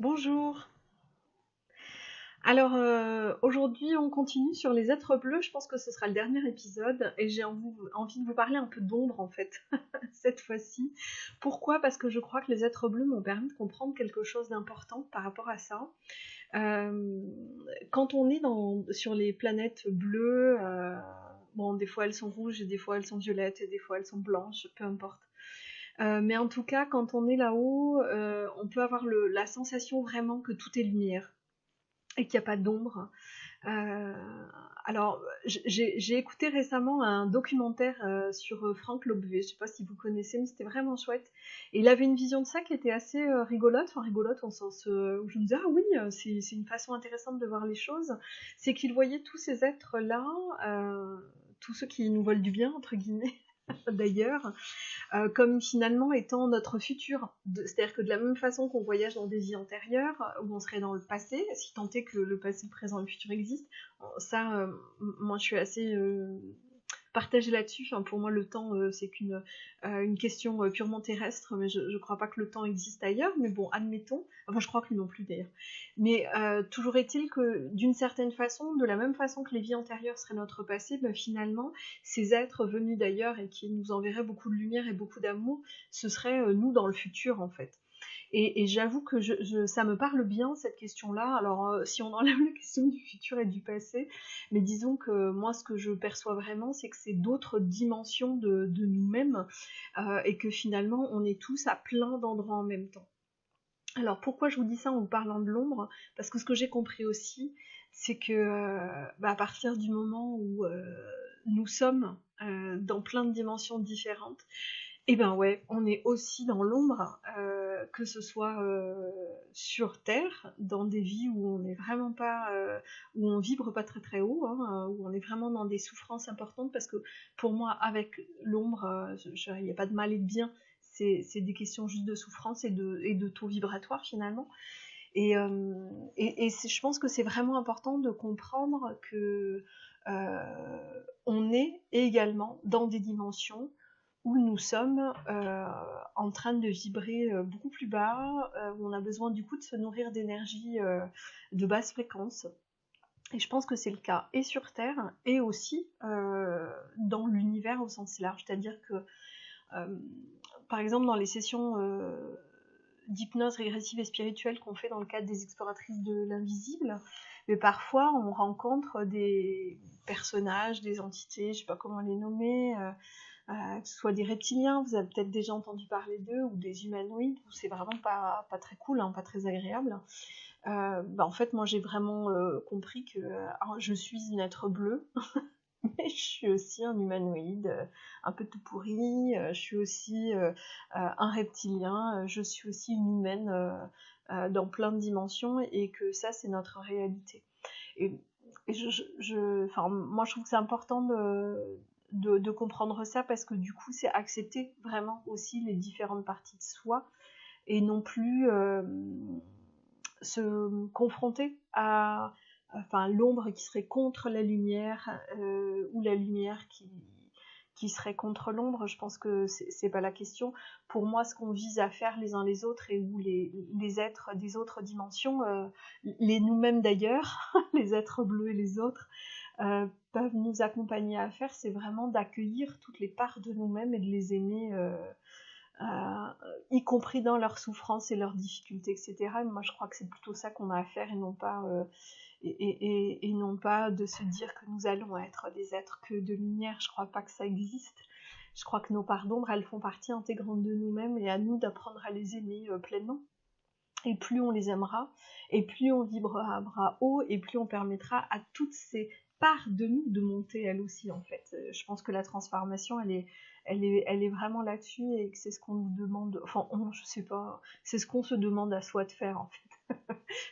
Bonjour. Alors aujourd'hui on continue sur les êtres bleus, je pense que ce sera le dernier épisode et j'ai envie de vous parler un peu d'ombre en fait, cette fois-ci. Pourquoi? Parce que je crois que les êtres bleus m'ont permis de comprendre quelque chose d'important par rapport à ça. Euh, Quand on est sur les planètes bleues, bon des fois elles sont rouges et des fois elles sont violettes et des fois elles sont blanches, peu importe. Mais en tout cas quand on est là-haut, on peut avoir la sensation vraiment que tout est lumière et qu'il n'y a pas d'ombre. Euh, alors, j'ai écouté récemment un documentaire sur Franck Lobvé, je ne sais pas si vous connaissez, mais c'était vraiment chouette. Et il avait une vision de ça qui était assez rigolote, enfin rigolote en sens où je me disais, ah oui, c'est une façon intéressante de voir les choses. C'est qu'il voyait tous ces êtres-là, tous ceux qui nous veulent du bien, entre guillemets, d'ailleurs, comme finalement étant notre futur. C'est-à-dire que de la même façon qu'on voyage dans des vies antérieures, où on serait dans le passé, si tant est que le passé, le présent et le futur existent, ça, moi je suis assez partagée là-dessus. Enfin, pour moi, le temps, c'est une question purement terrestre, mais je ne crois pas que le temps existe ailleurs. Mais bon, admettons. Enfin, je crois que lui non plus d'ailleurs. Mais toujours est-il que d'une certaine façon, de la même façon que les vies antérieures seraient notre passé, ben, finalement, ces êtres venus d'ailleurs et qui nous enverraient beaucoup de lumière et beaucoup d'amour, ce serait nous dans le futur en fait. Et j'avoue que ça me parle bien cette question-là. Alors, si on enlève la question du futur et du passé, mais disons que moi, ce que je perçois vraiment, c'est que c'est d'autres dimensions de nous-mêmes et que finalement, on est tous à plein d'endroits en même temps. Alors, pourquoi je vous dis ça en vous parlant de l'ombre? Parce que ce que j'ai compris aussi, c'est que à partir du moment où nous sommes dans plein de dimensions différentes, eh ben ouais, on est aussi dans l'ombre, que ce soit sur Terre, dans des vies où on n'est vraiment pas, où on vibre pas très très haut, hein, où on est vraiment dans des souffrances importantes, parce que pour moi, avec l'ombre, il n'y a pas de mal et de bien, c'est des questions juste de souffrance et de taux vibratoire finalement. Et je pense que c'est vraiment important de comprendre que on est également dans des dimensions où nous sommes en train de vibrer beaucoup plus bas, où on a besoin du coup de se nourrir d'énergie de basse fréquence. Et je pense que c'est le cas et sur Terre et aussi dans l'univers au sens large. C'est-à-dire que, euh, par exemple, dans les sessions d'hypnose régressive et spirituelle qu'on fait dans le cadre des exploratrices de l'invisible, mais parfois on rencontre des personnages, des entités, je sais pas comment les nommer, que ce soit des reptiliens, vous avez peut-être déjà entendu parler d'eux, ou des humanoïdes, où c'est vraiment pas très cool, hein, pas très agréable. En fait, moi j'ai vraiment compris que je suis une être bleue, mais je suis aussi un humanoïde, un peu tout pourri, je suis aussi un reptilien, je suis aussi une humaine dans plein de dimensions, et que ça c'est notre réalité. Et, enfin, moi je trouve que c'est important de comprendre ça, parce que du coup c'est accepter vraiment aussi les différentes parties de soi, et non plus se confronter à enfin, l'ombre qui serait contre la lumière, ou la lumière qui serait contre l'ombre. Je pense que c'est pas la question. Pour moi, ce qu'on vise à faire les uns les autres, et où les êtres des autres dimensions, les nous-mêmes d'ailleurs, les êtres bleus et les autres, peuvent nous accompagner à faire, c'est vraiment d'accueillir toutes les parts de nous-mêmes et de les aimer, y compris dans leurs souffrances et leurs difficultés, etc. Et moi, je crois que c'est plutôt ça qu'on a à faire, et non pas, et non pas de se dire que nous allons être des êtres que de lumière. Je crois pas que ça existe. Je crois que nos parts d'ombre, elles font partie intégrante de nous-mêmes, et à nous d'apprendre à les aimer pleinement. Et plus on les aimera, et plus on vibrera à bras hauts, et plus on permettra à toutes ces parts de nous de monter elles aussi, en fait. Je pense que la transformation, elle est vraiment là-dessus, et que c'est ce qu'on nous demande, enfin, je sais pas, c'est ce qu'on se demande à soi de faire, en fait.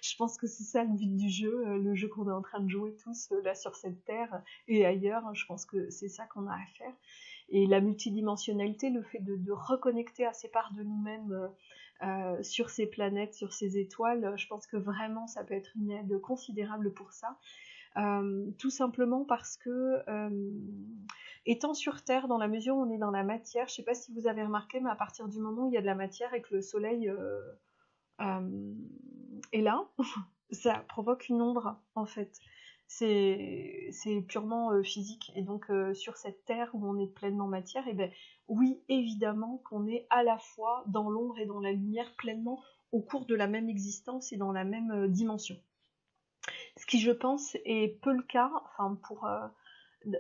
Je pense que c'est ça le but du jeu, le jeu qu'on est en train de jouer tous là sur cette terre et ailleurs. Je pense que c'est ça qu'on a à faire. Et la multidimensionnalité, le fait de reconnecter à ces parts de nous-mêmes sur ces planètes, sur ces étoiles, je pense que vraiment ça peut être une aide considérable pour ça. Tout simplement parce que étant sur Terre, dans la mesure où on est dans la matière, je ne sais pas si vous avez remarqué, mais à partir du moment où il y a de la matière et que le soleil Et là, ça provoque une ombre, en fait. C'est purement physique. Et donc, sur cette terre où on est pleinement matière, et ben oui, évidemment qu'on est à la fois dans l'ombre et dans la lumière pleinement au cours de la même existence et dans la même dimension. Ce qui, je pense, est peu le cas, enfin,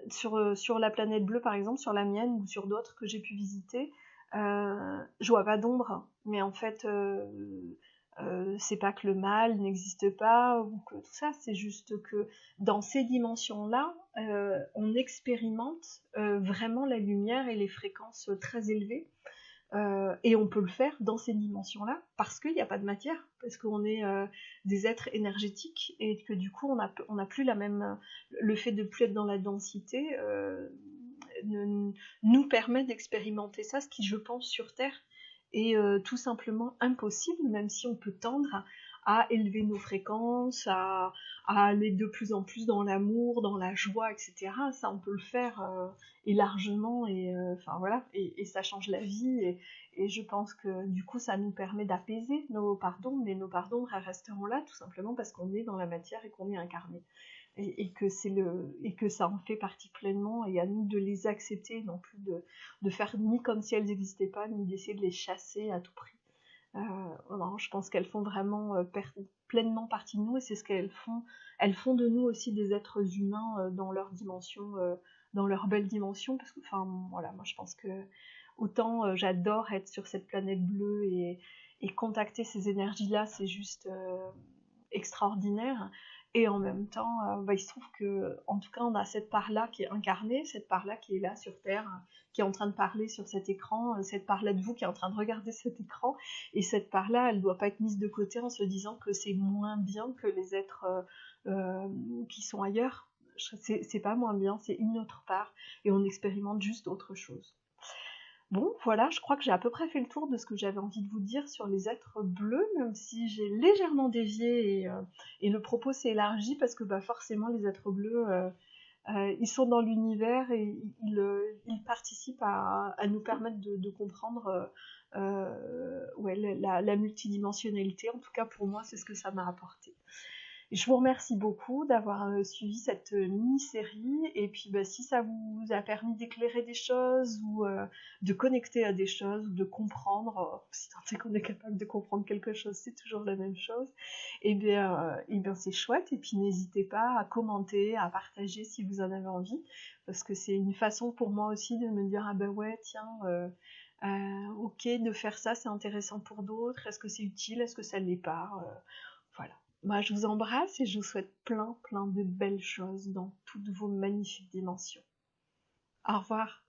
sur la planète bleue, par exemple, sur la mienne ou sur d'autres que j'ai pu visiter, je vois pas d'ombre, mais en fait, c'est pas que le mal n'existe pas ou que tout ça, c'est juste que dans ces dimensions-là, on expérimente vraiment la lumière et les fréquences très élevées. Et on peut le faire dans ces dimensions-là parce qu'il n'y a pas de matière, parce qu'on est des êtres énergétiques et que du coup on n'a plus la même. Le fait de plus être dans la densité nous permet d'expérimenter ça, ce qui, je pense, sur Terre est tout simplement impossible, même si on peut tendre à élever nos fréquences, à aller de plus en plus dans l'amour, dans la joie, etc. Ça, on peut le faire et largement, et enfin voilà, et ça change la vie, et je pense que du coup, ça nous permet d'apaiser nos pardons, mais nos pardons resteront là tout simplement parce qu'on est dans la matière et qu'on est incarné. Et que ça en fait partie pleinement, et à nous de les accepter, non plus de faire ni comme si elles n'existaient pas, ni d'essayer de les chasser à tout prix. Non, je pense qu'elles font vraiment pleinement partie de nous, et c'est ce qu'elles font. Elles font de nous aussi des êtres humains dans leur dimension, dans leur belle dimension, parce que, enfin, voilà, moi je pense que autant j'adore être sur cette planète bleue et contacter ces énergies-là, c'est juste extraordinaire. Et en même temps, il se trouve que, en tout cas, on a cette part-là qui est incarnée, cette part-là qui est là sur Terre, qui est en train de parler sur cet écran, cette part-là de vous qui est en train de regarder cet écran, et cette part-là, elle ne doit pas être mise de côté en se disant que c'est moins bien que les êtres qui sont ailleurs. C'est pas moins bien, c'est une autre part, et on expérimente juste autre chose. Bon, voilà, je crois que j'ai à peu près fait le tour de ce que j'avais envie de vous dire sur les êtres bleus, même si j'ai légèrement dévié, et le propos s'est élargi parce que forcément les êtres bleus, ils sont dans l'univers, et ils participent à nous permettre de comprendre ouais, la multidimensionnalité. En tout cas, pour moi, c'est ce que ça m'a apporté. Je vous remercie beaucoup d'avoir suivi cette mini-série, et puis si ça vous a permis d'éclairer des choses ou de connecter à des choses, ou de comprendre, si tant est qu'on est capable de comprendre quelque chose, c'est toujours la même chose, et bien c'est chouette, et puis n'hésitez pas à commenter, à partager si vous en avez envie, parce que c'est une façon pour moi aussi de me dire, ah ben ouais, tiens, ok, de faire ça, c'est intéressant pour d'autres, est-ce que c'est utile, est-ce que ça ne l'est pas, voilà. Moi, je vous embrasse et je vous souhaite plein de belles choses dans toutes vos magnifiques dimensions. Au revoir.